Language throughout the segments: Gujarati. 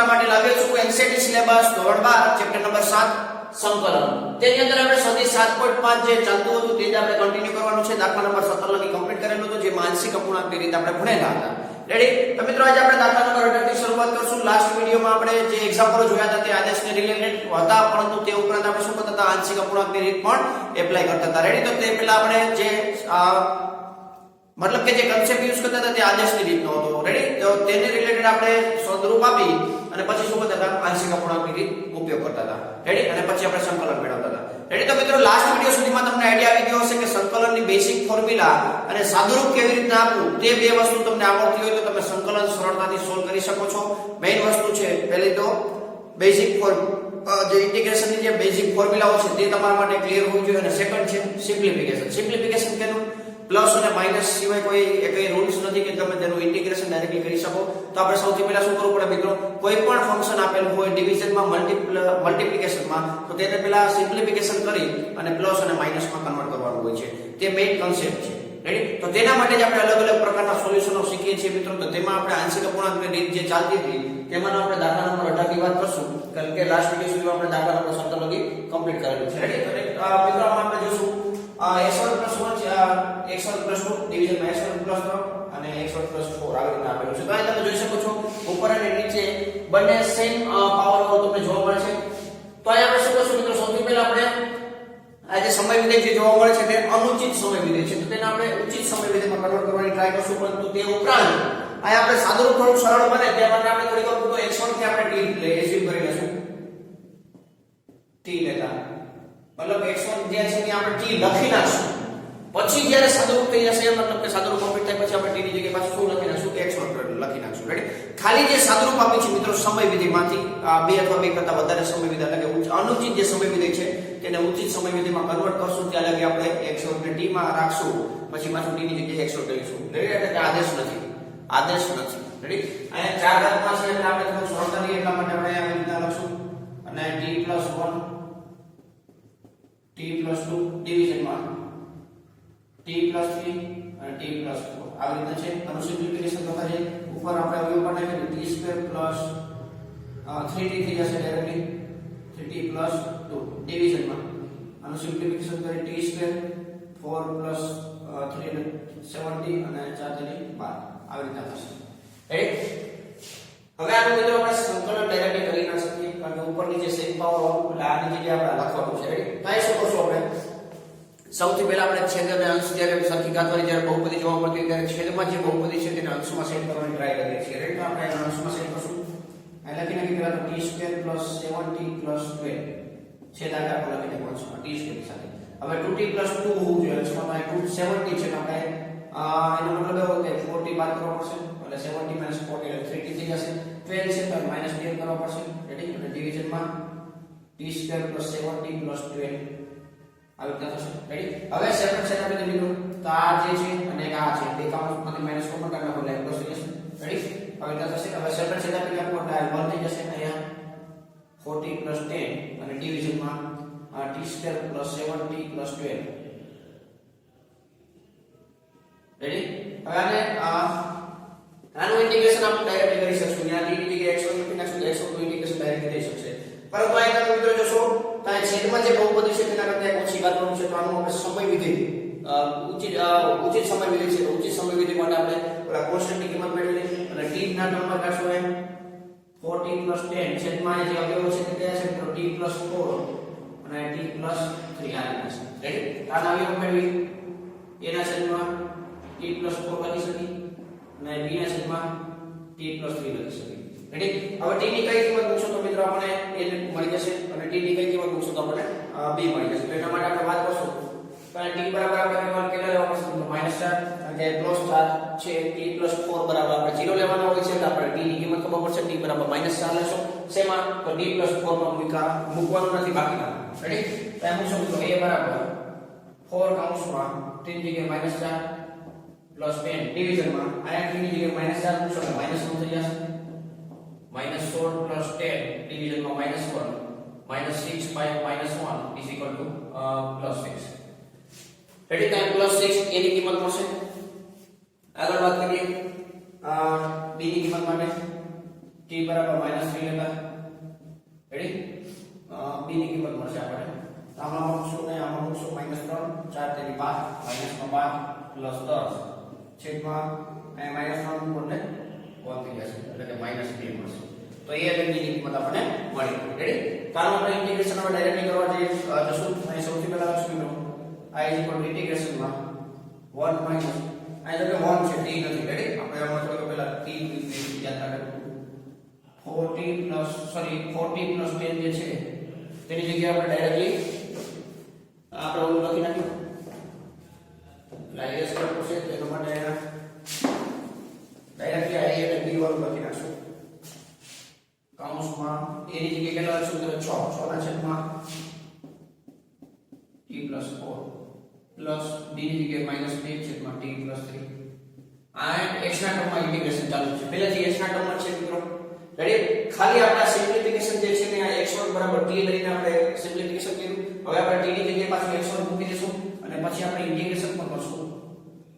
તમારા માટે લાવ્યો છું એનસીઈઆરટી સિલેબસ ધોરણ 12 ચેપ્ટર નંબર 7 સંકલન. તેની અંદર આપણે સદી 7.5 જે ચાલતું હતું તે જ આપણે કન્ટિન્યુ કરવાનું છે. દાખલા નંબર 17 લગી કમ્પ્લીટ કરેલું હતું, જે આંશિક અપૂર્ણાંકની રીતે આપણે ભણેલા હતા. રેડી? તો મિત્રો આજે આપણે દાખલા નંબર 18 થી શરૂઆત કરશું. લાસ્ટ વિડિયોમાં આપણે જે એક્ઝામ્પલો જોયા હતા તે આદેશને રિલેટેડ હતા, પરંતુ તે ઉપરાંત આપણે શું કરતા હતા, આંશિક અપૂર્ણાંકની રીત પણ એપ્લાય કરતા હતા. રેડી? તો તે પહેલા આપણે જે मतलब કે જે કન્સેપ્ટ યુઝ કરતા હતા તે આદેશની રીતનો હતો. રેડી? તો તેને રિલેટેડ આપણે સ્વરૂપ આપી અને પછી શું કરતા હતા, આંશિક અપૂર્ણાંકની રીત ઉપયોગ કરતા હતા. રેડી? અને પછી આપણે સંકલન મેળવતા હતા. રેડી? તો મિત્રો લાસ્ટ વિડિયો સુધીમાં તમને આઈડિયા આવી ગયો હશે કે સંકલનની બેસિક ફોર્મ્યુલા અને સાદુરૂપ કેવી રીતના આપવું, તે બે વસ્તુ તમને આવડતી હોય તો તમે સંકલન સરળતાથી સોલ્વ કરી શકો છો. મેઈન વસ્તુ છે પહેલી તો બેસિક ફોર્મ જે ઇન્ટિગ્રેશનની જે બેસિક ફોર્મ્યુલાઓ છે તે તમારા માટે ક્લિયર હોવી જોઈએ. અને સેકન્ડ છે સિમ્પ્લિફિકેશન. સિમ્પ્લિફિકેશન કેનું, પ્લસ અને માઈનસ સિવાય કોઈ રૂલ્સ નથી કે તમે તેનું ઇન્ટિગ્રેશન ડાયરેક્ટલી કરી શકો. તો આપણે સૌથી પહેલા શું કરવું પડે મિત્રો, કોઈ પણ ફંક્શન આપેલું હોય ડિવિઝનમાં મલ્ટીપ્લિકેશનમાં, તો તેને પહેલા સિમ્પ્લિફિકેશન કરી અને પ્લસ અને માઈનસમાં કન્વર્ટ કરવાનું હોય છે. તે મેઈન કન્સેપ્ટ છે. રેડી? તો તેના માટે જ આપણે અલગ અલગ પ્રકારના સોલ્યુશનો શીખીએ છીએ મિત્રો. તો તેમાં આપણે આંશિક અપૂર્ણાંકની રીત જે ચાલતી હતી તેમાં આપણે દાખલા નંબર 18 ની વાત કરશું, કારણ કે લાસ્ટ વિડિયો સુધીમાં આપણે દાખલા નંબર 17 લગી કમ્પ્લીટ કરેલું છે. રેડી? તો મિત્રો આપણે જોશું x1 + 1 છે, x1 + 2 ડિવિઝનમાં x1 + 3 અને x1 + 4 આવી રીતે આપેલું છે. તો અહીં તમે જોઈ શકો છો ઉપર અને નીચે બંને સેમ પાવર વાળું તમને જોવા મળે છે. તો અહીં આપણે શું કરશું મિત્રો, સૌથી પહેલા આપણે આ જે સમય વિધેય જે જોવા મળે છે તે અનુચિત સમય વિધેય છે, તો તેને આપણે ઉચિત સમય વિધેયમાં કન્વર્ટ કરવાની ટ્રાય કરશું. પરંતુ તે ઉપરાંત અહીં આપણે સાદુરૂપ થોડું સરળ બને તે માટે આપણે થોડીક વખત તો x1 થી આપણે t એઝ્યુમ કરી લેશું. t લેતા मतलब x1 જે છે ત્યાં આપણે t લખી નાખશું. પછી જ્યારે સાદુરૂપ થઈ જશે, મતલબ કે સાદુરૂપ કમ્પ્લીટ થાય પછી આપણે t ની જગ્યાએ પાછું શું લખી નાખશું, x1 લખી નાખશું. રેડી? ખાલી જે સાદુરૂપ આપી છે મિત્રો સમય વિધેયમાંથી બે અથવા બે કરતા વધારે સમય વિધેય એટલે કે અનુચિત જે સમય વિધેય છે તેને ઉચિત સમય વિધેયમાં કન્વર્ટ કરશું. ત્યાં લગી આપણે x1 ને t માં રાખશું, પછી પાછું t ની જગ્યાએ x1 લઈશું. રેડી? એટલે આદેશ નથી, આદેશ નથી. રેડી? અહીંયા ચાર ઘાતમાં છે એટલે આપણે થોડું સરળતા લઈએ એટલા માટે આપણે આવી રીતના લખશું. અને t + 1 t + 2 ડિવિઝનમાં t + 3 અને t + 4 આવી રીતે છે. આનું સિમ્પ્લિફિકેશન કરતા જઈએ ઉપર આપણે અવયવ પર નાખીએ t² + 3t થઈ જશે ડાયરેક્ટલી 3t + 2 ડિવિઝનમાં. આનું સિમ્પ્લિફિકેશન કરીએ t² 4 + 3 70 અને 4 તેની 12 આવી રીતે થશે. રાઈટ? હવે આનું મિત્રો આપણે સંકલન ડાયરેક્ટલી કરી ના શકીએ, કારણ કે ઉપર નીચે સેમ પાવર હોવું એટલે આ નીચે આપણે લખવાનું છે. રાઈટ? તો અહીં શું કરશું આપણે, સૌથી પહેલા આપણે છેદ અને અંશ જ્યારે સરખી ઘાતવાળી જ્યારે બહુપદી જોવા મળતી હોય ત્યારે છેદમાં જે બહુપદી છે તેને અંશમાં સેટ કરવાની ટ્રાય કરીએ છીએ. રાઈટ? તો આપણે અંશમાં સેટ કરશું. અહીં લખી નાખીએ પહેલા તો t² + 7t + 12 છેદાકાર પર લખી નાખવાનું અંશમાં t² સાથે. હવે 2t + 2 હોવું જોઈએ અંશમાં, તો અહીં 270 છે, તો આપણે એનો મતલબ એવો કે 4t બાદ કરવો પડશે એટલે 70 - 40 એટલે 3t થઈ જશે. 12 છે તો -12 કરવો પડશે. રેડી? અને ડિવિઝનમાં t² + 7t + 12 આવી રીતે થશે. રેડી? હવે સેપરેટ સેટ આપી દીધું તો આ જે છે અને આ છે બે કાઉન્ટમાંથી માઈનસ કોમન કાઢી નાખો એટલે પ્લસ થઈ જશે. રેડી? આવી રીતે થશે. હવે સેપરેટ સેટ આપી નાખો એટલે 1 થઈ જશે. અહીંયા 40 + 10 અને ડિવિઝનમાં t² + 7t + 12. રેડી? હવે આનું ઇન્ટિગ્રેશન આપણે ડાયરેક્ટ કરી શકશું. ત્યાં d ની જગ્યાએ x1 લખી નાખશું તો x1 નું ઇન્ટિગ્રેશન ડાયરેક્ટ થઈ શકશે. પરંતુ અહીં તમે મિત્રો જોશો તો આ છેદમાં જે બહુપદી છે તેના કરતા ઓછી ઘાતવાનું છે, તો આનું આપણે સમય વિધેય ઉચિત સમય વિધેય છે. તો ઉચિત સમય વિધેય માટે આપણે ઓલા કોન્સ્ટન્ટની કિંમત મેળવી લઈએ અને t ના ટર્મમાં કાઢશું એમ 40 + 10 છેદમાં જે અવયવો છે તે કયા છે તો t + 4 અને t + 3 આ રીતે છે. રેડી? આના અવયવો મેળવી એના છેદમાં t + 4 લખી શકીએ અને b ના છેદમાં t + 3 લખી શકીએ. રેડી? હવે t ની કઈ કિંમત મૂકશો તો મિત્રો આપણે a મળી જશે અને t ની કઈ કિંમત મૂકશો તો આપણે b મળી જશે. તો એના માટે આપણે વાત કરશું તો t બરાબર આપણે કેટલા લેવા પડશે તો -4 અને +4 છે. t + 4 બરાબર આપણે 0 લેવાનો હોય છે એટલે આપણે t ની કિંમત ખબર પડશે. t બરાબર -4 લેશો શેમાં તો t + 4 માં મૂકવાનું નથી બાકીના. રેડી? તો એમ મૂકશો તો a બરાબર 4 કૌંસમાં t ની જગ્યાએ -4 + 10 ડિવિઝનમાં આયા t ની જગ્યાએ -4 મૂકશો તો -1 થઈ જશે. -16 + 10 ડિવિઝનમાં -1 -6 by -1 +6. રેડી? તો +6 a ની કિંમત મળશે. આગળ વાત કરીએ b ની કિંમત માટે t બરાબર -3 લેતા રેડી b ની કિંમત મળશે આપણે આમાં મૂકશું ને આમાં મૂકશું -3 4 તેની 12 -12 પ્લસ 10 છેદમાં અહીંયા -3 મૂકો એટલે 1 થઈ જશે એટલે કે -2 મળશે તો a અને b ની કિંમત આપણને મળી રેડી ચાલો આપણે ઇન્ટિગ્રેશન હવે ડાયરેક્ટલી કરવા જઈએ જશું અહીં સૌથી પહેલા લખશું મિત્રો i ઇન્ટિગ્રેશન માં 1 માઈનસ અહીં જો કે 1 છે t નથી રેડી આપણે આમાં તો પહેલા t યાદ રાખો 40 plus 10 જે છે તેની જગ્યાએ આપણે ડાયરેક્ટલી આપણે ઓલું લખી નાખ્યું લાઈએસ કરવું છે તેના માટે ડાયરેક્ટલી i અને b વાળું લખી નાખશું કૌંસમાં એની જગ્યાએ કેટલા લખશું તો 6 ના છેદમાં t plus 4 પ્લસ b ની જગ્યાએ -2 છેદમાં t plus 3 આ x ના ટર્મમાં ઇન્ટિગ્રેશન ચાલુ છે પહેલાથી x ના ટર્મમાં છે મિત્રો રેડી ખાલી આપણા સિમ્પ્લિફિકેશન જે છે ને આ x1 બરાબર t લઈને આપણે સિમ્પ્લિફિકેશન કર્યું હવે આપણે t ની જગ્યાએ પાછું x1 મૂકી દઈશું અને પછી આપણે ઇન્ટિગ્રેશન પણ કરશું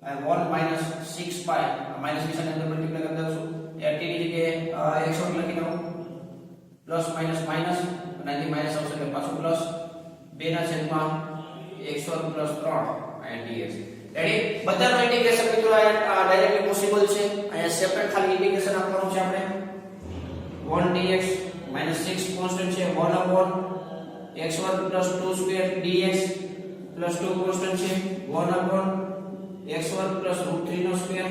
1 6 pi માઈનસ નિશાની અંદર મલ્ટીપ્લાય કરી દઈશું એ t ની જગ્યાએ x1 લખી નાખો પ્લસ માઈનસ માઈનસ અને અહીંથી માઈનસ આવશે એટલે પાછું પ્લસ 2 ના છેદમાં x1 પ્લસ 3 અને dx રેડી બધાનો ઇન્ટિગ્રેશન મિત્રો આ ડાયરેક્ટલી પોસિબલ છે અહીંયા સેપરેટ ખાલી ઇન્ટિગ્રેશન આપવાનું છે આપણે 1 dx -6 કોન્સ્ટન્ટ છે 1 upon x1 plus 2 square dx plus 2 constant છે 1 upon x1 plus √3 નો સ્ક્વેર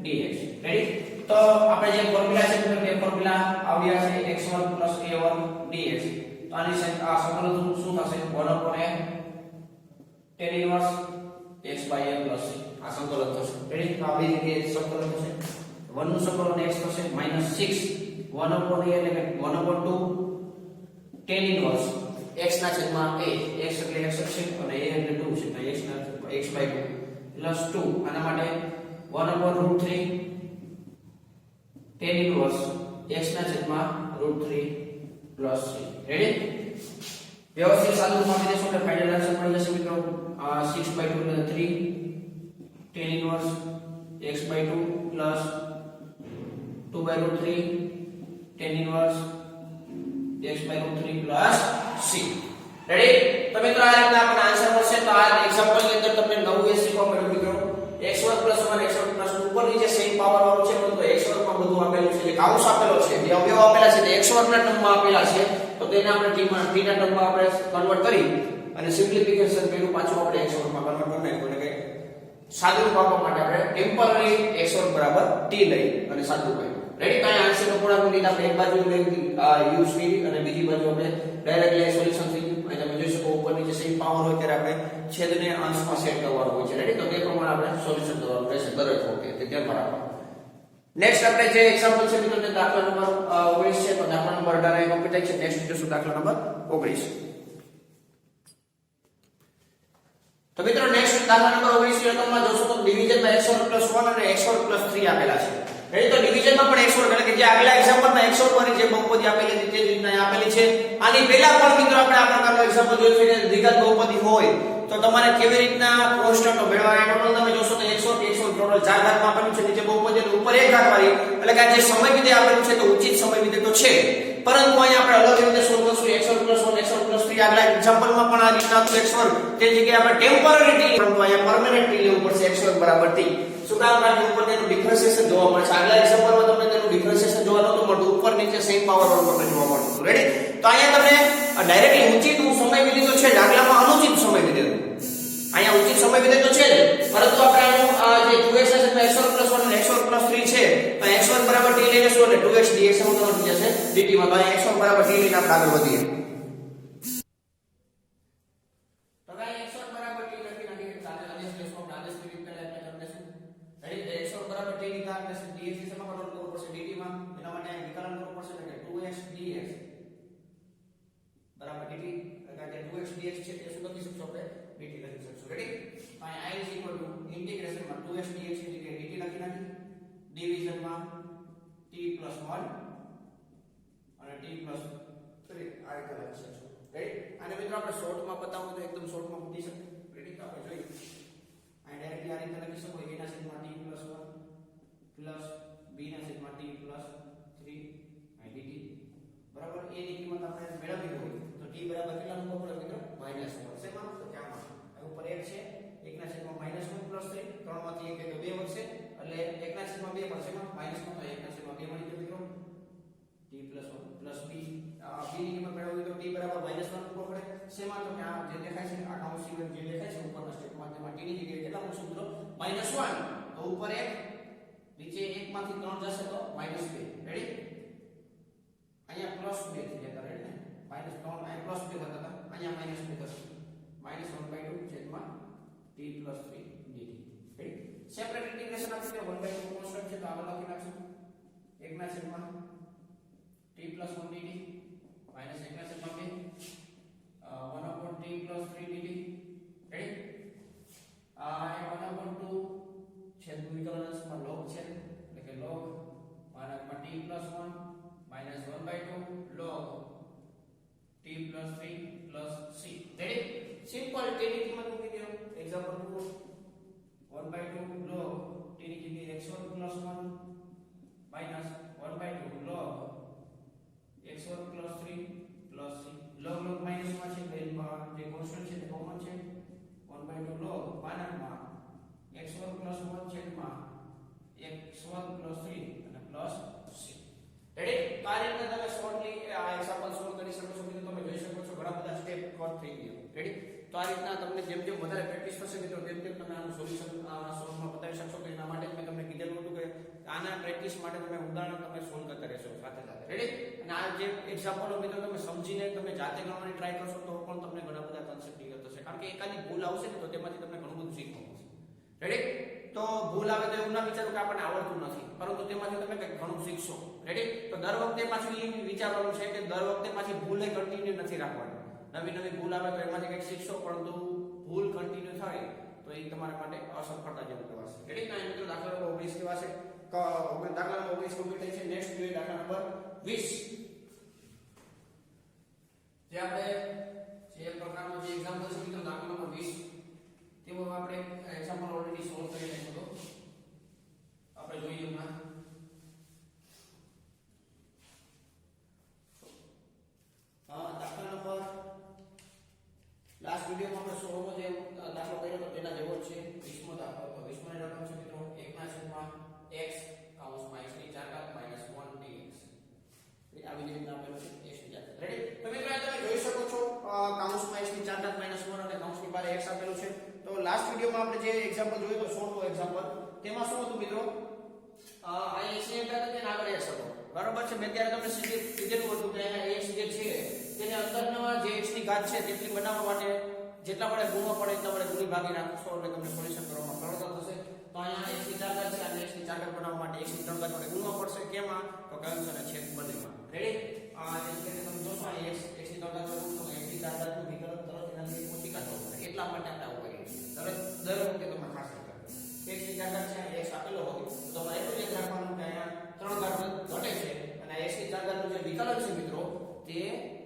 dx રેડી તો આપણે જે ફોર્મ્યુલા છે તે ફોર્મ્યુલા આવ્યા છે x1 plus a1 dx તો આની સાથે આ સંકલન શું થશે 1 upon a tan inverse x by a plus c આ સંકલન થશે રેડી તો આવી રીતે સંકલન થશે 1 નું સંકલન x થશે -6 1 upon a એટલે કે 1 upon 2 tan inverse x ના છેદમાં a x એટલે x છે અને a એટલે 2 છે તો x ના x by 2 plus 2 આના માટે 1 upon √3 tan inverse x ના છેદમાં √3 plus c રેડી વ્યવસ્થિત સાદું મૂકી દેશો એટલે ફાઇનલ આન્સર મળી જશે મિત્રો 6 by 2 એટલે 3 tan inverse x by 2 plus 2 by √3 tan inverse x by √3 plus c ready તો મિત્રો આ રીતના આપણને આન્સર મળશે તો આ એક્ઝામ્પલ ની અંદર તમને નવું એ શીખવા મળ્યું મિત્રો x1 + 1 x1 + 2 ઉપર નીચે સેમ પાવર વાળું છે પરંતુ x1 માં બધું આપેલું છે જે કાઉન્સ આપેલો છે જે અવયવ આપેલા છે તે x1 ના ટર્મમાં આપેલા છે તો તેને આપણે t ના ટર્મમાં આપણે કન્વર્ટ કરી અને સિમ્પ્લિફિકેશન કર્યું પાછું આપણે x1 માં કન્વર્ટ કરી નાખ્યું એટલે કે સાદું આપવા માટે આપણે ટેમ્પરરી x1 = t લઈ અને સાદું કર્યું રેડી કાઈ આન્સર નો પૂર્ણાંક રીતે આપણે એક બાજુ યુઝ કરી અને બીજી બાજુ આપણે ડાયરેક્ટલી સોલ્યુશન થઈ ગયું અને તમે જોઈ શકો ઉપર નીચે સેમ પાવર હોય ત્યારે આપણે છેદને અંશમાં સેટ કરવાનું હોય છે રેડી તો તે પ્રમાણે આપણે સોલ્યુશન કરવાનું રહેશે દરેક વખતે તે ધ્યાનમાં રાખવાનું નેક્સ્ટ આપણે જે એક્ઝામ્પલ છે મિત્રો તે દાખલા નંબર 19 છે તો દાખલા નંબર 18 એ કમ્પ્લીટ થાય છે નેક્સ્ટ જોશું દાખલા નંબર 19 તો મિત્રો નેક્સ્ટ દાખલા નંબર 19 ની રકમમાં જોશો તો ડિવિઝનમાં x1 + 1 અને x1 + 3 આપેલા છે રેડી તો ડિવિઝનમાં પણ x1 એટલે કે જે આગલા એક્ઝામ્પલમાં x1 વાળી જે બહુપદી આપેલી હતી તે જ રીતના આપેલી છે આની પહેલા પણ મિત્રો આપણે આ પ્રકારનો એક્ઝામ્પલ જોયું છે કે દ્વિઘાત બહુપદી હોય તો તમારે કેવી રીતના કોન્સ્ટન્ટો મેળવવા એ ટોટલ તમે જોશો તો x1 ટોટલ 4 ઘાતમાં આપેલું છે નીચે બહુપદી અને ઉપર 1 ઘાત વાળી એટલે કે જે સમય વિધેય આપેલું છે તો ઉચિત સમય વિધેય તો છે પરંતુ અહીંયા આપણે અલગ રીતે સોલ્વ કરશું x1 + 1 x1 + 3 આગલા એક્ઝામ્પલમાં પણ આ રીતના હતું x1 તે જગ્યાએ આપણે ટેમ્પરરી t પરંતુ અહીંયા પરમેનન્ટ t લેવું પડશે x1 = t શું કામ કારણ ઉપર તેનું ડિફરન્શિએશન જોવા મળે છે આગલા એક્ઝામ્પલમાં તમને તેનું ડિફરન્શિએશન જોવા નહોતું મળતું ઉપર નીચે સેમ પાવર વાળું તમને જોવા મળતું હતું રેડી તો અહીંયા તમને ડાયરેક્ટલી ઉચિત સમય વિધેય તો છે જ આગલામાં અનુચિત સમય વિધેય અહીંયા ઉચિત સમય વિધેય તો છે જ પરંતુ આપણે આનું જે 2x ના છેદમાં x1 + 1 અને x1 + 3 છે તો x1 = t લઈને શું એટલે 2x dx નું કન્વર્ટ થઈ જશે dt માં તો અહીંયા x1 = t લઈને આપણે આગળ વધીએ તો ગાય x1 = t લખી નાખીએ સાથે આદેશ લેશો આપણે આદેશ ની રીત પહેલા એપ્લાય કરી દેશું રેડી x1 = t ની તાર લેશે dx ની શેમાં કન્વર્ટ કરવું પડશે dt માં એના માટે વિકલન કરવું પડશે એટલે 2x dx બરાબર dt એટલે કે 2x dx છે તે શું લખી શકશો આપણે dt લખી શકશો રેડી અહીંયા i ઇન્ટિગ્રેશન માં 2x dx ની જગ્યાએ dt લખી નાખી ડિવિઝન માં t + 1 અને t + 3 આ રીતે લખી શકશો રેડી અને મિત્રો આપણે શોર્ટ માં બતાવું તો એકદમ શોર્ટ માં મૂકી શકીએ રેડી તો આપણે જોઈએ આ ડાયરેક્ટલી આ રીતે લખી શકો a ના છેદમાં t + 1 પ્લસ b ના છેદમાં t + 3 અને બરાબર. a ની કિંમત આપણે મેળવવી હોય તો t બરાબર કેટલા મૂકવું પડે મિત્રો? -1. શેમાં? તો કે આમાં આ ઉપર 1 છે 1/-1 + 3 3 માંથી 1 એટલે 2 વધશે એટલે 1/2 પણ શેમાં? માઈનસમાં. તો 1/2 મળી ગયો મિત્રો. t + 1 + b b ની કિંમત મેળવવી તો t બરાબર -1 મૂકવો પડે. શેમાં? તો કે આ જે દેખાય છે આ કાઉન્સ સિવાય જે દેખાય છે ઉપરના સ્ટેપમાં તેમાં t ની જગ્યાએ કેટલા મૂકશું મિત્રો? -1. તો ઉપર 1 નીચે 1 માંથી 3 જશે તો -2. રેડી? અહીંયા +2 થઈ જતા. રેડી ને? -3 અહીંયા +2 થતા હતા અહીંયા -2 થશે. -1/2 છેદમાં t + 3 dt. Ready? Separate integration આપી દો. 1/2 કોન્સ્ટન્ટ છે તો આગળ લખી નાખશું 1 છેદમાં t + 1 dt -1 છેદમાં 2 1/t + 3 dt. રેડી? આ 1/2 છેદનું વિકલન અંશમાં log છે એટલે કે log t + 1 -1/2 log t + 3 + c. Ready? Simple. t ની કિંમત મૂકી દો. એક્ઝામ્પલ 1/2 log t ની જગ્યાએ x1 + 1 -1/2 log x1 + 3 + c. log માઈનસમાં છે બેમાં જે કોન્સ્ટન્ટ છે તે કોમન છે 1/2 log x1 + 1 છેદમાં x1 + 3 અને પ્લસ c. રેડી? તો આ રીતે તમે શોર્ટલી આ એક્ઝામ્પલ સોલ્વ કરી શકો છો. મિત્રો તમે જોઈ શકો છો ઘણા બધા સ્ટેપ કવર થઈ ગયા. રેડી? તો આ રીતના તમને જેમ જેમ વધારે પ્રેક્ટિસ થશે મિત્રો તેમ તેમ તમે આનું સોલ્યુશન આ સોલ્વમાં બતાવી શકશો. તો એના માટે મેં તમને કીધેલું હતું કે આના પ્રેક્ટિસ માટે તમે ઉદાહરણ તમે સોલ્વ કરતા રહેશો સાથે સાથે. રેડી? અને આ જે એક્ઝામ્પલો મિત્રો તમે સમજીને તમે જાતે ગણવાની ટ્રાય કરશો તો પણ તમને ઘણા બધા કન્સેપ્ટ ક્લિયર થશે. કારણ કે એકાદી ભૂલ આવશે ને તો તેમાંથી તમને ઘણું બધું શીખવા મળશે. રેડી? તો ભૂલ આવે તો એવું ના વિચારો કે આપણને આવડતું નથી, પરંતુ તેમાંથી તમે કંઈક ઘણું શીખશો. રેડી? તો દર વખતે પાછું એ વિચારવાનું છે કે દર વખતે પાછી ભૂલ કન્ટિન્યુ નથી રાખવાની. નવી નવી ભૂલ આવે તો એમાંથી કંઈક શીખશો, પરંતુ ભૂલ કન્ટિન્યુ થાય તો એ તમારા માટે અસફળતા જેવું કહેવાશે. રેડી? તો મિત્રો દાખલા નંબર 19 કહેવાશે. દાખલા નંબર 19 કમ્પ્લીટ થાય છે. નેક્સ્ટ જોઈએ દાખલા નંબર 20. જે આપણે જે પ્રકારનો જે એક્ઝામ્પલ છે મિત્રો દાખલા નંબર 20 તેવો આપણે એક્ઝામ્પલ ઓલરેડી સોલ્વ કરી નાખ્યો હતો. આપણે જોઈએ હમણાં દાખલા નંબર લાસ્ટ વિડિયોમાં આપણે 16મો જે દાખલો કર્યો હતો તેના જેવો જ છે. 20મો દાખલો હતો. 20મો ની રકમ છે મિત્રો 1/x કૌંસમાં x ની 4 - 1 dx. આવી જે રીતના આપેલું છે x ની 4. રેડી? તો મિત્રો તમે જોઈ શકો છો કૌંસમાં x ની 4 - 1 અને કૌંસની બહાર x આપેલું છે. તો લાસ્ટ વિડિયોમાં આપણે જે એક્ઝામ્પલ જોયું તો 16મો એક્ઝામ્પલ તેમાં શું હતું મિત્રો? આ x ની અંદર તેને આગળ x હતો. બરાબર છે? મેં ત્યારે તમને કીધેલું હતું કે અહીંયા x જે છે તેને અંદરના જે x ની ઘાત છે તેટલી બનાવવા માટે જેટલા વડે ગુણવા પડે એટલા વડે ગુણી ભાગી નાખશો એટલે તમને સોલ્યુશન કરવામાં સરળતા થશે. તો અહીંયા x ની 4 ઘાત છે અને x ની 4 ઘાત બનાવવા માટે x ની 3 ઘાત વડે ગુણવા પડશે. કેમાં? તો કૌંસ અને છેદ બંનેમાં. રેડી? આ જે તમે જોશો અહીં x ની 3 ઘાત વડે ગુણશો તો x ની 4 ઘાતનું વિકલન તરત એનાથી ઓછી કાઢવો પડે. એટલા માટે આપણે આવું કરીએ. તરત દર વખતે તમે ખાસ કરજો. x ની 4 ઘાત છે અને x આપેલો હોય તો તમારે એટલું યાદ રાખવાનું કે અહીંયા 3 ઘાત ઘટે છે અને x ની 4 ઘાતનું જે વિકલન છે મિત્રો તે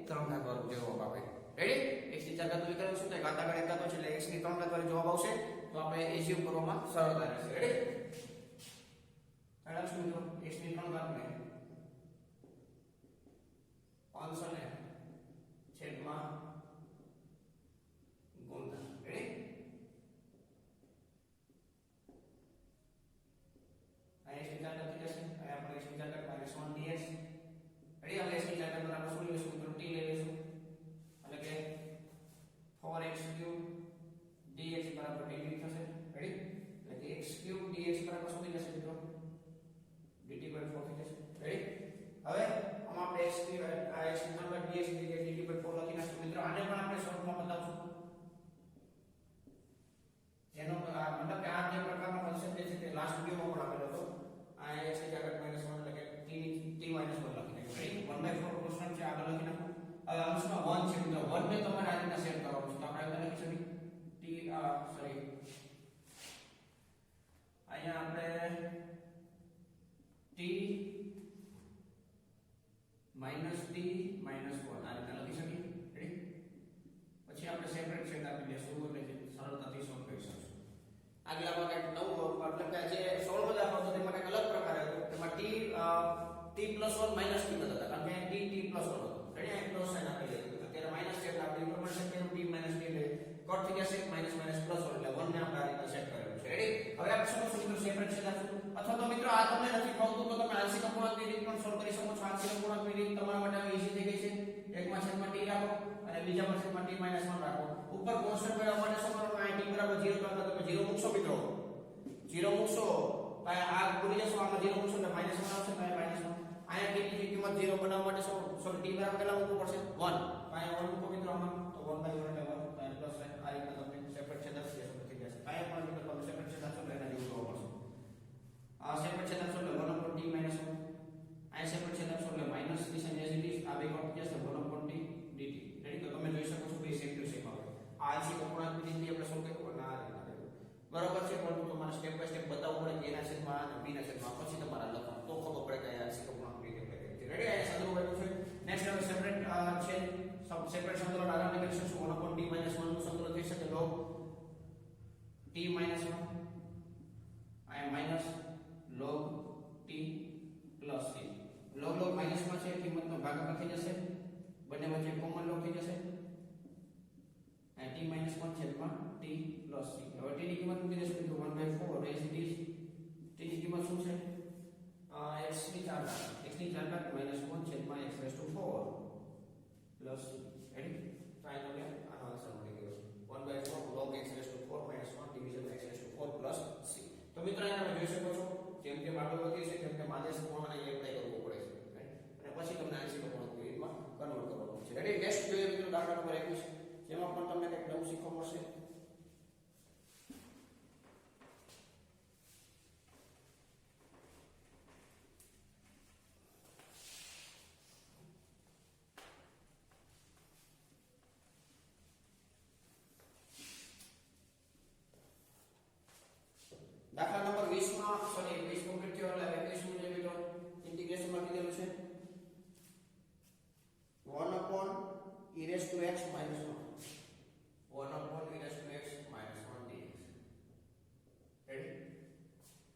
3 ઘાત વાળું જવાબ આપે. રેડી? x ની 4 ઘાતનું વિકલન શું થાય? ઘાત આગળ એક ઘાત છે એટલે x ની 3 ઘાત વાળો જવાબ આવશે. તો આપણે એઝ્યુમ કરવામાં સરળતા રહેશે. રેડી? આગળ શું મિત્રો? x ની 3 ઘાતને 500 ને છેદમાં ગુણતા. રેડી? આ x ની 4 ઘાત થઈ જશે અને આપણે x ની 4 ઘાત -1 dx. રેડી? આપણે x ની 4 ઘાત આપણે શું લઈશું મિત્રો? t લઈ લઈશું એટલે કે 4x³ dx બરાબર dt થશે. રેડી? એટલે કે x³ dx બરાબર શું થઈ જશે મિત્રો? dt/4 થઈ જશે. રેડી? હવે આમાં આપણે x³ આ x ની 3 ઘાત dx dt/4 લખી નાખશું મિત્રો. આને પણ આપણે શોર્ટમાં બતાવશું. જેનો મતલબ કે આ જે પ્રકારનો કન્સેપ્ટ છે તે લાસ્ટ વિડિયોમાં પણ આપેલો હતો. આ x ની 4 ઘાત -1 એટલે કે t -1 લખી નાખ્યું. રેડી? 1/4 કોન્સ્ટન્ટ છે આગળ લખી નાખું. હવે અંશમાં 1 છે મિત્રો. 1 ને તમારે આ રીતના સેટ કરવાનું છે. તો આપણે લખી શકીએ અહીંયા આપણે t t+1 માઈનસ t હતા કારણ કે t+1 હતો રેડી આ પ્લસ સાઇન આપી દીધું અત્યારે માઈનસ છે એટલે આપણે ઇન્ફોર્મેશન કે t માઈનસ t એટલે કટ થઈ જશે માઈનસ માઈનસ પ્લસ એટલે 1 ને આપણે આ રીતે સેટ કરેલું છે રેડી હવે આપણે શું કરશું મિત્રો સેપરેટ છે દાખલો અથવા તો મિત્રો આ તમને નથી ફાવતું તો તમે આંશિક અપૂર્ણાંકની રીત પણ સોલ્વ કરી શકો છો આંશિક અપૂર્ણાંકની રીત તમારા માટે ઈઝી થઈ ગઈ છે એકમાં છેદમાં t રાખો અને બીજામાં છેદમાં t માઈનસ 1 રાખો ઉપર કોન્સ્ટન્ટ મેળવવા માટે શું કરવાનું આ t બરાબર 0 તો તમે 0 મૂકશો મિત્રો 0 મૂકશો આ ભૂલી જશો આમાં 0 મૂકશો એટલે માઈનસ 1 આવશે તો માઈનસ 1 આયા t ની કિંમત 0 બનાવવા માટે સોરી t બરાબર કેટલા મૂકવું પડશે 1 આયા 1 મૂકો મિત્રો આમાં તો 1/1 એટલે 1 અને પ્લસ આ રીતે તમને સેપરેટ છેદક થઈ જશે આયા પણ મિત્રો તમને સેપરેટ છેદક એટલે એના જેવું કરવું પડશે આ સેપરેટ છેદક એટલે 1/t - 1 આયા સેપરેટ છેદક એટલે માઈનસ નિશાન એઝ ઇટ ઇઝ આ બે કટ જશે 1/t dt રેડી તો તમે જોઈ શકો છો બે સેમ ટુ સેમ આવે આ આંશિક અપૂર્ણાંકની રીતે આપણે સોલ્વ કર્યું અને આ રીતે બરાબર છે પરંતુ તમારે સ્ટેપ બાય સ્ટેપ બતાવવું પડે કે એના છેદમાં અને b ના છેદમાં પછી તમારે લખવાનું તો ખબર પડે કે આ આંશિક અપૂર્ણાંકની રીતે આપણે કરી છે રેડી આ સંદર્ભ આપ્યું છે નેક્સ્ટ હવે સેપરેટ છે સેપરેટ સંતુલન આરામથી કરી શકશું 1/t - 1 નું સંતુલન થઈ શકે log t - 1 આ minus log t plus t log minus માં છે કિંમતનો ભાગાકાર થઈ જશે બંને વચ્ચે કોમન log થઈ જશે અને t - 1 છેદમાં t plus t હવે t ની કિંમત મૂકી દેશું તો 1/4 as it is t ની કિંમત શું છે x ની 4 ઘાત x ની 4 ઘાત -1 છેદમાં x raised to 4 plus ready તો આ તમને આનો આન્સર મળી ગયો 1/4 log x raised to 4 -1 division x raised to 4 plus c તો મિત્રો અહીંયા તમે જોઈ શકો છો જેમ જેમ આગળ વધીએ છે તેમ તેમ આદેશ પૂર્ણને એપ્લાય કરવો પડે છે અને પછી તમને આંશિક અપૂર્ણાંકની રીતમાં કન્વર્ટ કરવાનું છે રેડી નેક્સ્ટ જોઈએ મિત્રો દાખલા નંબર 21 જેમાં પણ તમને કંઈક નવું શીખવા મળશે દાખલા નંબર 20 માં સોરી 20 કમ્પ્લીટ થયો એટલે 21 નું જે મિત્રો ઇન્ટિગ્રેશન માં કીધેલું છે 1 e raised to x minus 1 1 e raised to x minus 1 dx ready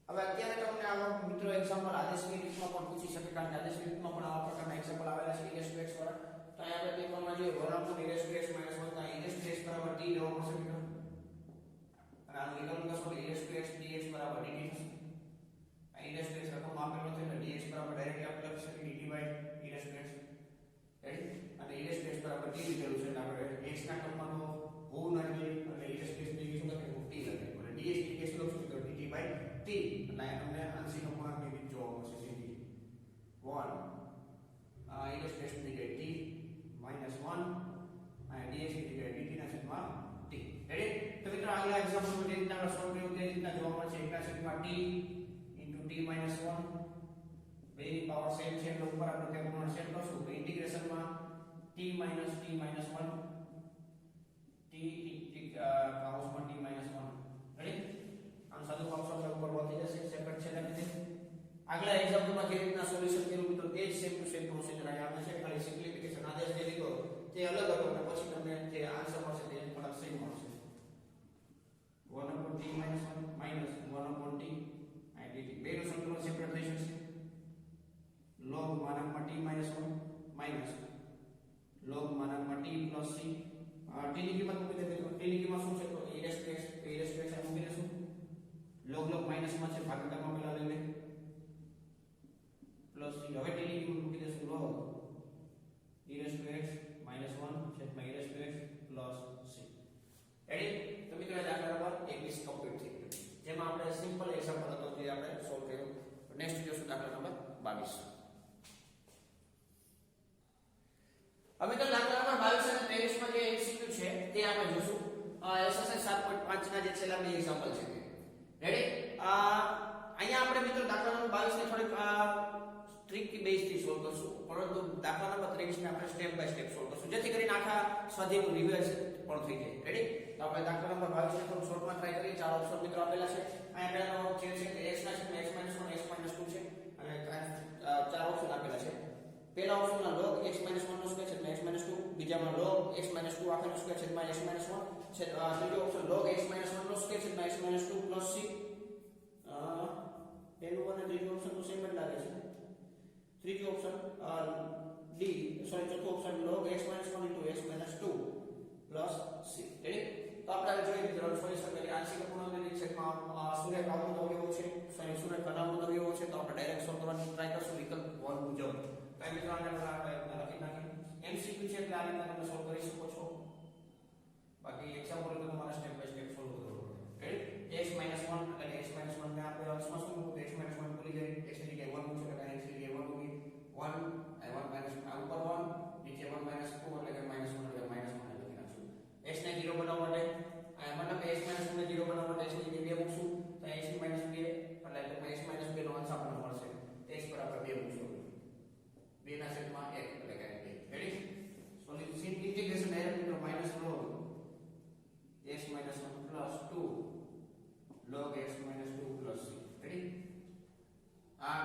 હવે અત્યારે તમને આ મિત્રો એક્ઝામ્પલ આદેશની રીતમાં પણ પૂછી શકે કારણ કે આદેશની રીતમાં પણ આવા પ્રકારના એક્ઝામ્પલ આવેલા છે e raised to x વાળા તો અહીંયા આપણે પેપરમાં જોઈએ 1 e raised to x minus 1 તો e raised to x બરાબર t લેવો પડશે મિત્રો અને આનું નિરાકરણ કરશો e raised to x dx બરાબર dt થશે e raised to x રકમ આપેલો છે એટલે dx બરાબર ડાયરેક્ટ આપણે લખી શકીએ dt by e raised to x ready અને e raised to x બરાબર t લીધેલું છે એટલે આપણે x ના ટર્મમાં હોવું ન જોઈએ એટલે e raised to x ની શું લખે t લખે અને dx dx લખશું તો dt બાય t એટલે આ તમને આંશિક અપૂર્ણાંકની રીત જોવા મળશે સીધી 1 e raised to x ની જગ્યાએ t -1 અને dx ની જગ્યાએ dt ના છેદમાં t રેડી તો મિત્રો આગલા એક્ઝામ્પલ માં જે રીતના આપણે સોલ્વ કર્યું તે રીતના જોવા મળશે 1 ના છેદમાં t * t - 1 બેની પાવર સેમ છે એટલે ઉપર આપણે તે પ્રમાણે સેટ કરશું તો ઇન્ટિગ્રેશન માં t - t - 1 t પાવરમાં t - 1 રેડી આમ સાદું ફંક્શન ઉપર વધી જશે સેપરેટ છે એટલે આગલા એક્ઝામ્પલ માં જે રીતના સોલ્યુશન કર્યું મિત્રો તે જ સેમ ટુ સેમ પ્રોસીજર અહીં આપણે છે ખાલી સિમ્પ્લિફિકેશન આદેશ જે લીધો તે અલગ હતો અને પછી તમને જે આન્સર મળશે તે થોડા સેમ મળશે 1/t - 1 -1/t અને dt બેનું સંતુલન સેપરેટ થઈ શકશે log માનાંકમાં t - 1 minus log માનાંકમાં t plus c t ની કિંમત મૂકી દેજો t ની કિંમત શું છે તો e raised to x મૂકી દેશું log માઈનસ માં છે ભાગાકારમાં પેલા લઈ લે plus c હવે t ની કિંમત મૂકી દેશું log e raised to x -1 છેદમાં e raised to x plus c ready તો મિત્રો આ દાખલા નંબર 21 કમ્પ્લીટ થઈ ગયો જેમાં આપણે સિમ્પલ એક્ઝામ્પલ હતો જે આપણે સોલ્વ કર્યો નેક્સ્ટ જોશું દાખલા નંબર 22 હવે તો દાખલા નંબર 22 અને 23 માં જે એમસીક્યુ છે તે આપણે જોશું એક્સરસાઇઝ 7.5 ના જે છેલ્લા બે એક્ઝામ્પલ છે રેડી અહીંયા આપણે મિત્રો દાખલા નંબર 22 ને થોડીક ટ્રિકી બેઝ થી સોલ્વ કરશું પરંતુ દાખલા નંબર 23 ને આપણે સ્ટેપ બાય સ્ટેપ સોલ્વ કરશું જેથી કરીને આખા સ્વાધ્યાયનું રિવિઝન પણ થઈ જાય રેડી તો આપણે દાખલા નંબર 22 ને થોડું શોર્ટમાં ટ્રાય કરીએ ચાર ઓપ્શન મિત્રો આપેલા છે અહીંયા પહેલાનો જે છે કે x ના છેદમાં x - 1 x - 2 છે અને ચાર ઓપ્શન આપેલા છે પહેલા ઓપ્શનમાં log x - 1 નો સ્ક્વેર છેદમાં x - 2 બીજામાં log x - 2 આખો સ્ક્વેર છેદમાં x - 1 છે ત્રીજો ઓપ્શન log x - 1 નો સ્ક્વેર છેદમાં x - 2 plus c પહેલું અને ત્રીજું ઓપ્શન તો સેમ જ લાગે છે ત્રીજો ઓપ્શન ડી સોરી ચોથો option log x - 1 into x - 2 plus c. Ready? તો આપણે જોઈએ મિત્રો સોલ્યુશન કરીએ. આંશિક અપૂર્ણાંકની છેદમાં શૂન્ય કામનો અવયવો છે, શૂન્ય કલામનો અવયવો છે, તો આપણે ડાયરેક્ટ સોલ્વ કરવાની ટ્રાય કરશું વિકલ્પ 1 મુજબ. કાઈ મિત્રો આને આપણે લખી નાખીએ. MCQ છે એટલે આ રીતે તમે સોલ્વ કરી શકો છો. બાકી એક્ઝામ્પલ તો તમારે સ્ટેપ બાય સ્ટેપ સોલ્વ કરવું પડે. રેડી? x - 1 એટલે x - 1 ને આપણે અંશમાં શું મૂકવું? x - 1 ભૂલી જાય. x ની જગ્યાએ 1 મૂકશું એટલે x ની જગ્યાએ 1 મૂકી 1 અને 1 - ઉપર 1 નીચે 1 - 2 એટલે કે -1 એટલે -1 લખી નાખશું. x ને 0 બનાવવા માટે આ મતલબ x - 1 ને 0 બનાવવા માટે x ની જગ્યાએ 2 મૂકશું તો x ની -2 એટલે x - 2 નો અંશ આપણને મળશે. x બરાબર 2 મૂકશું. 2 ના છેદમાં 1 એટલે કે 2. રેડી? સોલ્યુશન ઇન્ટિગ્રેશન ડાયરેક્ટ મિત્રો -log x - 1 plus 2 log x - 2 plus c. Ready? આ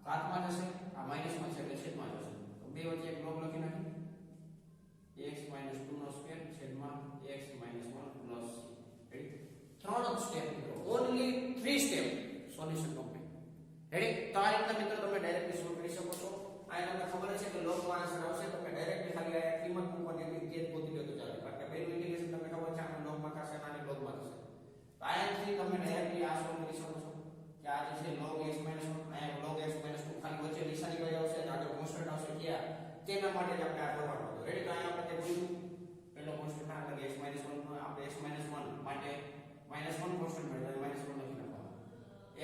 ઘાતમાં જશે, આ માઈનસમાં છે એટલે છેદમાં જશે. તો બે વચ્ચે એક log લખી નાખી. x - 2 નો સ્ક્વેર છેદમાં x - 1 plus c. રેડી? ત્રણ સ્ટેપ મિત્રો, only 3 step solution complete. Ready? તો આ રીતના મિત્રો તમે ડાયરેક્ટલી સોલ્વ કરી શકો છો. આ તમને ખબર છે કે log માં આન્સર આવશે, તમે ડાયરેક્ટલી ખાલી આ કિંમત મૂકવાની હતી તે જ ગોતી લો તો ચાલે. કારણ કે પહેલું ઇન્ટિગ્રેશન તમને ખબર છે આને log માં થશે અને આને log માં થશે. તો આથી તમે ડાયરેક્ટલી આ સોલ્વ કરી શકો છો કે આ જે છે log x - 1 અહીંયા log x - 2 ખાલી વચ્ચે નિશાની કઈ આવશે અને આગળ કોન્સ્ટન્ટ આવશે ક્યાં તેના માટે જ આપણે આ કરવાનું હતું. રેડી? તો અહીંયા આપણે તે જોયું પહેલો કોન્સ્ટન્ટ એટલે x - 1 નો આપણે x - 1 માટે -1 કોન્સ્ટન્ટ મળે તો -1 લખી નાખવાનું.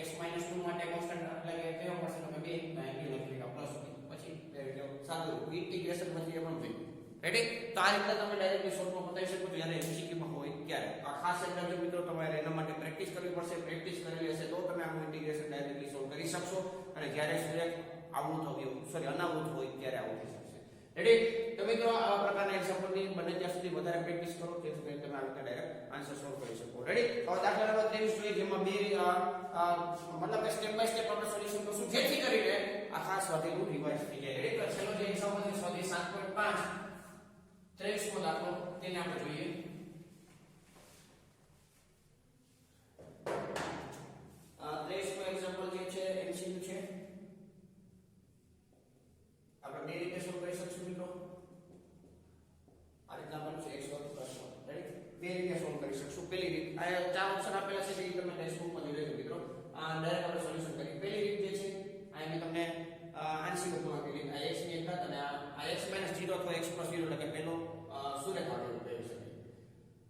x - 2 માટે કોન્સ્ટન્ટ એટલે કે કયો મળશે તો 2 તો અહીં લખી નાખો પ્લસ પછી સાદું ઇન્ટિગ્રેશન પછી એ પણ થઈ. રેડી? તો આ રીતે તમે ડાયરેક્ટલી સોલ્વમાં બતાવી શકો છો જ્યારે MCQ માં હોય ત્યારે. આ ખાસ એટલે જો મિત્રો તમારે એના માટે પ્રેક્ટિસ કરવી પડશે. પ્રેક્ટિસ કરેલી હશે તો તમે આનું ઇન્ટિગ્રેશન ડાયરેક્ટલી સોલ્વ કરી શકશો અને જ્યારે સિલેક્ટ આવવું થયું સોરી અનાવૃત હોય ત્યારે આવું થઈ શકશે. રેડી? તો મિત્રો આવા પ્રકારના એક્ઝામ્પલની બને ત્યાં સુધી વધારે પ્રેક્ટિસ કરો જેથી કરીને તમે આ રીતે ડાયરેક્ટ આન્સર સોલ્વ કરી શકો. રેડી? હવે દાખલા નંબર 23 જોઈએ જેમાં બે મતલબ કે સ્ટેપ બાય સ્ટેપ આપણે સોલ્યુશન કરશું જેથી કરીને આ ખાસ વધેલું રિવાઇઝ થઈ જાય. રેડી? તો ચલો જે એક્ઝામ્પલ છે સ્વાધ્યાય 7.5 23મો દાખલો તેને આપણે જોઈએ. આ 23મો એક્ઝામ્પલ જે છે MCQ છે. આપણે બે રીતે સોલ્વ કરી શકશું મિત્રો. આ રીતના બનશે x વર્ગ + 1. રેડી? બે રીતે સોલ્વ કરી શકશું. પહેલી રીત આ ચાર ઓપ્શન આપેલા છે તે તમે ટેક્સ્ટબુકમાં જોઈ લેજો મિત્રો. આ ડાયરેક્ટ આપણે સોલ્યુશન કરીએ. પહેલી રીત જે છે આ મેં તમને આંશિક અપૂર્ણાંક રીત આ x ની ઘાત અને આ x - 0 અથવા x + 0 એટલે કે પહેલો સુરેખાનો ઉપયોગ કરી શકીએ.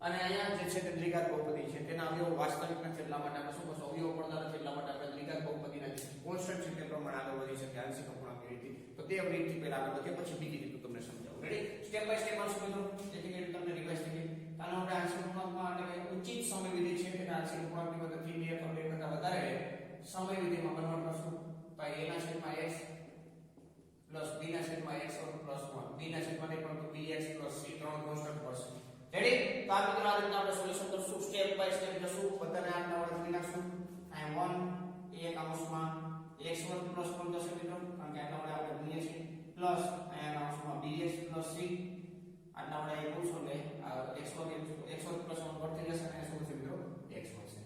અને અહીંયા જે છે તે દ્વિઘાત બહુપદી છે તેના અવયવો વાસ્તવિક નથી એટલા માટે આપણે શું કરશું અવયવો પડતા નથી એટલા માટે આપણે દ્વિઘાત બહુપદીના જે કોન્સ્ટન્ટ છે તે પ્રમાણે આગળ વધી શકીએ આંશિક અપૂર્ણાંકની રીતે. તો તે રીતથી પહેલા આગળ વધીએ પછી બીજી રીત તમને સમજાવું. રેડી? સ્ટેપ બાય સ્ટેપ આવશું મિત્રો જેથી કરીને તમને રિવાઇઝ થઈ જાય. આનો આપણે આંશિક અપૂર્ણાંકમાં એટલે કે ઉચિત સમય વિધિ છે કે આંશિક અપૂર્ણાંકની મદદથી 2 અથવા 2 કરતા વધારે સમય વિધિમાં કન્વર્ટ કરશું તો a ના છેદમાં x પ્લસ b ના છેદમાં x વર્ગ પ્લસ 1 b ના છેદમાં નહીં પરંતુ bx પ્લસ c ત્રણ કોન્સ્ટન્ટ પડશે. રેડી? તો આ મિત્રો આ રીતના આપણે સોલ્યુશન કરશું સ્ટેપ બાય સ્ટેપ જશું બધાને આપણે લખી નાખશું. આ 1 એક અંશમાં x વર્ગ પ્લસ 1 થશે મિત્રો કારણ કે આટલા વડે આપણે ગુણીએ છીએ પ્લસ અહીંયા અંશમાં bx પ્લસ c આટલા વડે એક ગુણશો એટલે x વર્ગ પ્લસ 1 વધતી જશે અને શું થશે મિત્રો x વધશે.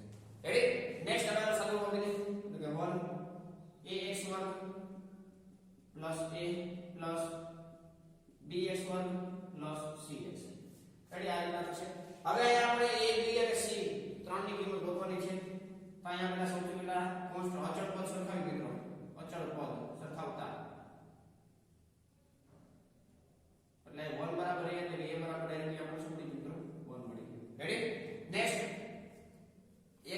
રેડી? નેક્સ્ટ આપણે સાદું કરી દઈએ તો કે 1 ax વર્ગ plus a plus bx વર્ગ plus cx. રેડી? આ રીતના થશે. હવે અહીંયા આપણે a b અને c ત્રણની કિંમત ગોતવાની છે. તો અહીંયા આપણે સૌથી પહેલા કોન્સ્ટન્ટ અચળ પદ સરખાવી મિત્રો. અચળ પદ સરખાવતા એટલે 1 બરાબર a એટલે a બરાબર ડાયરેક્ટલી આપણે શું મળી મિત્રો 1 મળી ગયું. રેડી? નેક્સ્ટ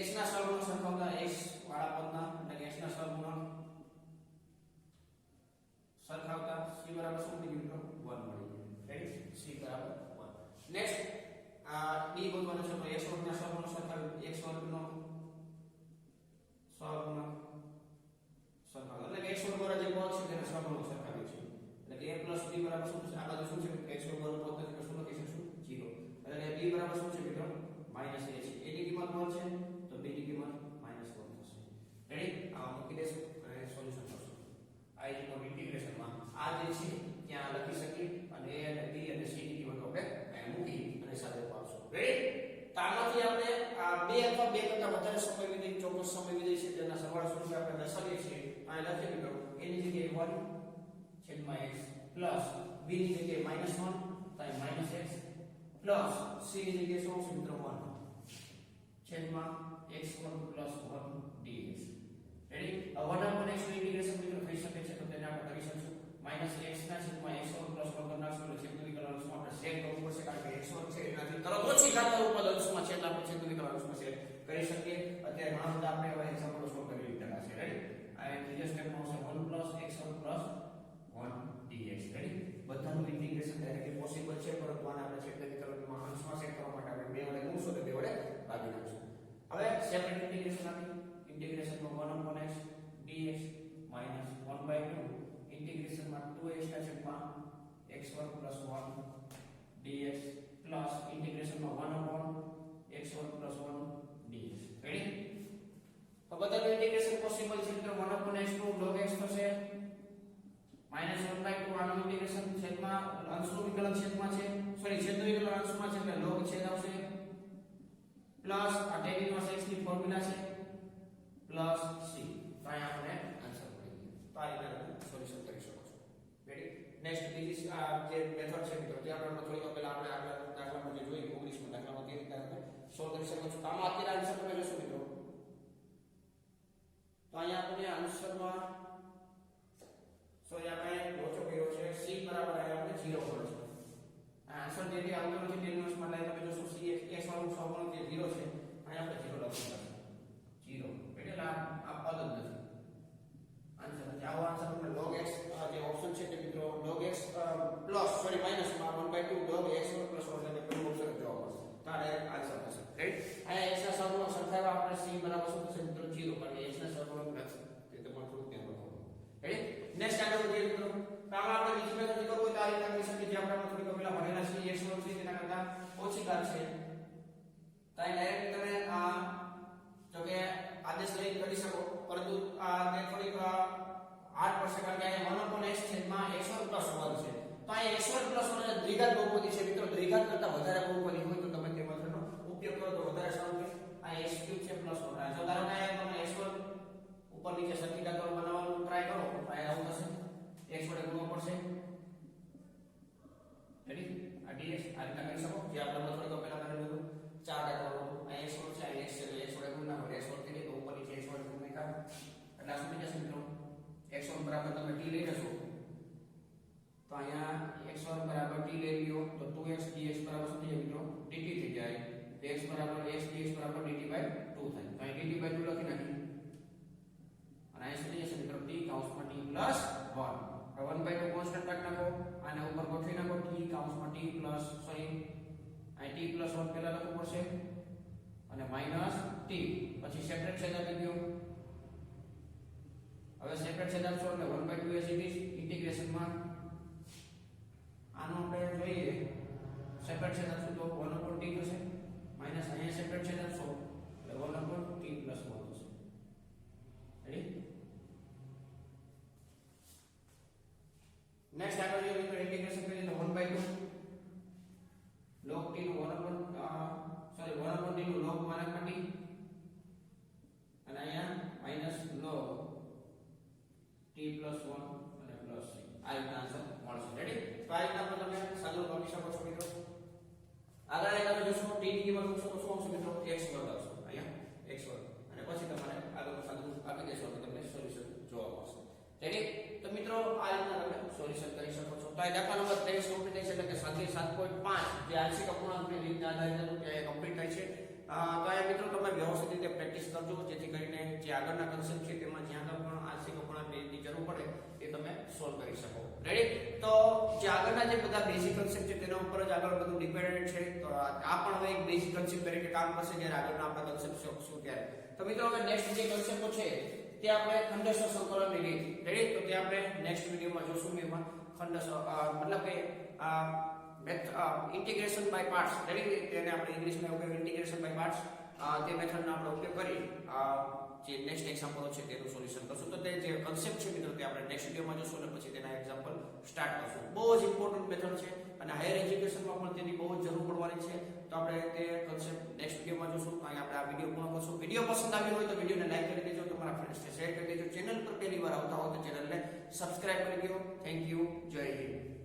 x ના સહગુણક સરખાવતા x વાળા પદના એટલે x ના સહગુણક સરખાવતા c બરાબર શું મળી ગયું મિત્રો 1 મળી ગયું. રેડી? c બરાબર 1. નેક્સ્ટ આ d ગોતવાનો છે તો x વર્ગના સહગુણક સરખાવી x વર્ગનો સહગુણક સરખાવો એટલે કે x વર્ગ વાળા જે પદ છે તેના સહગુણક સરખાવી છે એટલે કે a + b બરાબર શું થશે આ બાજુ શું છે કે x વર્ગ વાળું પદ છે શું લખી શકશું 0 એટલે b બરાબર શું છે મિત્રો -a છે. a ની કિંમત 1 છે તો b ની કિંમત -1 થશે. રેડી? આ મૂકી દેશું અને સોલ્યુશન કરશું. આ ઇન્ટિગ્રેશન માં આ જે છે ત્યાં લખી શકીએ અને a અને b અને c ની કિંમતો આપણે અહીં મૂકી અને સાથે પાડશું. રેડી? તો આમાંથી આપણે આ 2 અથવા 2 કરતા વધારે સમય વિધિ ચોક્કસ સમય વિધિ છે તેના સરવાળા સ્વરૂપે આપણે દર્શાવીએ છીએ. આ અહીંયા લખીએ મિત્રો a ની જગ્યાએ 1 છેદમાં x પ્લસ b ની જગ્યાએ -1 તો અહીં -x પ્લસ c ની જગ્યાએ શું આવશે મિત્રો 1 છેદમાં x2 1 dx. રેડી? 1 x નું ઇન્ટિગ્રેશન મિત્રો થઈ શકે છે તો તેને આપણે કરી શકશું -x ના છેદમાં x2 1 કરી નાખશું એટલે છેદનું વિકલન અંશમાં આપણે સેટ કરવું પડશે કારણ કે x1 છે એનાથી તરત ઓછી ઘાત ઉપર અંશમાં છે એટલે આપણે છેદનું વિકલન અંશમાં સેટ કરી શકીએ. અત્યારે ઘણા બધા આપણે હવે એક્ઝામ્પલ સોલ્વ કરી લીધા છે. રેડી? આ ત્રીજા સ્ટેપમાં આવશે 1 x1 1 dx. રેડી? બધાનું ઇન્ટિગ્રેશન ડાયરેક્ટલી પોસિબલ છે પરંતુ આને આપણે છેદના વિકલનમાં અંશમાં સેટ કરવા માટે આપણે બે વડે ગુણશો તો બે વડે ભાગી નાખશું. હવે સેપરેટ ઇન્ટિગ્રેશન આપી ઇન્ટિગ્રેશનમાં 1 x dx -1/2 ઇન્ટિગ્રેશનમાં 2x ના છેદમાં x1 1 dx પ્લસ ઇન્ટિગ્રેશનમાં 1 x1 1 dx. રેડી? તો બધાનું ઇન્ટિગ્રેશન પોસિબલ છે મિત્રો 1 x નું log x થશે -1/2 આનું ઇન્ટિગ્રેશન છેદમાં અંશનું વિકલન છેદમાં છે છેદનું વિકલન અંશમાં છે એટલે log છેદ આવશે પ્લસ આ tan ઇન્વર્સ x ની ફોર્મ્યુલા છે પ્લસ c. તો અહીં આપણે આન્સર મળી ગયો. તો આ રીતે સોલ્યુશન કરી શકો છો. રેડી? નેક્સ્ટ બીજી જે મેથડ છે મિત્રો ત્યાં આપણે થોડી પહેલા આપણે આગલા દાખલામાં જે જોઈ 19માં દાખલામાં કેવી રીતે આપણે સોલ્વ કરી શકો છો. તો આમાં અત્યારે આન્સર તમે જોશો મિત્રો તો અહીંયા આપણે આન્સરમાં સોરી આપણે લોચો કર્યો છે c બરાબર આપણે 0 મળે છે. આન્સર જે રીતે આવતો નથી tan ઇન્વર્સ માં લાઈન તમે જોશો c x વાળું સૌનું જે 0 છે અહીંયા આપણે 0 લખવું પડશે 0 એટલે આ પદ જ નથી આન્સર છે. આવો આન્સર તમને log x જે ઓપ્શન છે તે મિત્રો log x plus sorry minus માં 1/2 log x1 1 એટલે પહેલું ઓપ્શન જવાબ આવશે. તારે આન્સર થશે. રાઈટ? અહીંયા x ના સહગુણક સરખાવ્યા આપણે c બરાબર શું થશે મિત્રો 0 કારણ કે x ના સહગુણક નથી તે તો પણ થોડું ધ્યાન રાખવું. રાઈટ? નેક્સ્ટ આગળ વધીએ મિત્રો તો આમાં આપણે બીજી મેથડ કરવું હોય તો આ રીતે કરી શકીએ જે આપણે થોડી પહેલા ભણેલા છે x1 છે તેના કરતા ઓછી ઘાત છે તો અહીં ડાયરેક્ટ તમે આ જો કે આદેશ લઈ કરી શકો પરંતુ આ તે થોડીક હાર્ડ પડશે કારણ કે અહીંયા 1 x છેદમાં x1 1 છે તો અહીં x1 1 એટલે દ્વિઘાત બહુપદી છે મિત્રો. દ્વિઘાત કરતા વધારે બહુપદી હોય તો તમે તે મેથડનો ઉપયોગ કરો તો વધારે સારું છે. આ x3 છે +1 જો ધારો કે તમે x1 ઉપર નીચે સરખી ઘાતો બનાવવાનું ટ્રાય કરો તો આ આવું થશે x વડે ગુણવું પડશે. રેડી? આ dx આ રીતે કરી શકો જે આપણે થોડીક પહેલા કરેલું હતું 4 ઘાતો આ x વડે છે આ x છે એટલે x વડે ગુણ ના પડે x વડે કરી તો ઉપર નીચે x વડે ગુણ નાખા એટલે આ શું થઈ જશે મિત્રો x1 બરાબર તમે t લઈ લેશો તો અહીંયા x1 બરાબર t લઈ લ્યો તો 2x dx બરાબર શું થઈ જાય મિત્રો dt થઈ જાય તો x બરાબર x dx બરાબર dt/2 થાય તો અહીં dt/2 લખી નાખી અને અહીં શું થઈ જશે મિત્રો t કૌંસમાં t + 1 1/2 કોન્સ્ટન્ટ કાઢી નાખો આને ઉપર ગોઠવી નાખો t કૌંસમાં t પ્લસ સોરી અહીં t + 1 પહેલા લખવું પડશે અને માઈનસ t પછી સેપરેટ છેદ આપી દો. હવે સેપરેટ છેદ આપશો એટલે 1/2 as it is ઇન્ટિગ્રેશનમાં આનો આપણે જોઈએ સેપરેટ છેદ આપશું તો 1/t થશે માઈનસ અહીંયા સેપરેટ છેદ આપશો એટલે 1/t + 1 થશે. રેડી? નેક્સ્ટ આગળ જોઈએ તો ઇન્ટિગ્રેશન કરીએ તો 1/2 log t નું 1/t નું log માનકમાં t અને અહીંયા માઈનસ log t + 1 અને પ્લસ c આ રીતના આન્સર મળશે. રેડી? તો આ રીતના પણ તમે સાદું લખી શકો છો મિત્રો. આગળ તમે જોશો t ની કિંમત મૂકશો તો શું આવશે મિત્રો x2 આવશે અહીંયા x2 અને પછી તમારે આગળ સાદું આપી દેશો એટલે તમને સોલ્યુશન જોવા મળશે. રેડી? તો મિત્રો આ રીતના તમે સોલ્યુશન કરી શકો છો. તો આ દાખલા નંબર 23 કમ્પ્લીટ થાય છે એટલે કે 7.5 જે આંશિક અપૂર્ણાંકની રીતના આધારિત હતું તે કમ્પ્લીટ થાય છે. તો આ મિત્રો તમે વ્યવસ્થિત રીતે પ્રેક્ટિસ કરજો જેથી કરીને જે આગળના કન્સેપ્ટ છે તેમાં જ્યાં પણ આંશિક અપૂર્ણાંકની જરૂર પડે એ તમે સોલ્વ કરી શકો. રેડી? તો જે આગળના જે બધા બેઝિક કન્સેપ્ટ છે તેના ઉપર જ આગળ બધું ડિપેન્ડન્ટ છે. તો આ પણ હવે એક બેઝિક કન્સેપ્ટ તરીકે કામ કરશે જ્યારે આગળના આપણા કન્સેપ્ટ શીખશું ત્યારે. તો મિત્રો હવે નેક્સ્ટ જે કન્સેપ્ટો છે તે આપણે ખંડેશ્વર સંકલનની રીત. રેડી? તો તે આપણે નેક્સ્ટ વિડિયોમાં જોશું. એમાં ખંડેશ્વર મતલબ કે integration by parts રેડી તેને આપણે ઇંગ્લિશમાં એવું integration by parts તે મેથડનો આપણે ઉપયોગ કરી જે નેક્સ્ટ એક્ઝામ્પલ છે તેનું સોલ્યુશન કરશું. તો તે જે કન્સેપ્ટ છે મિત્રો તે આપણે નેક્સ્ટ વિડિયોમાં જોશું અને પછી તેના એક્ઝામ્પલ સ્ટાર્ટ કરશું. બહુ જ ઇમ્પોર્ટન્ટ મેથડ છે અને હાયર એજ્યુકેશનમાં પણ તેની બહુ જ જરૂર પડવાની છે. તો આપણે તે કન્સેપ્ટ નેક્સ્ટ વિડિયોમાં જોશું. અહીં આપણે આ વિડિયો પૂર્ણ કરશું. વિડિયો પસંદ આવ્યો હોય તો વિડિયોને લાઈક કરી દેજો. તમારા ફ્રેન્ડ્સને શેર કરી દેજો. ચેનલ પર પહેલી વાર આવતા હો તો ચેનલને સબસ્ક્રાઇબ કરી દો. Thank you. જય હિન્દ.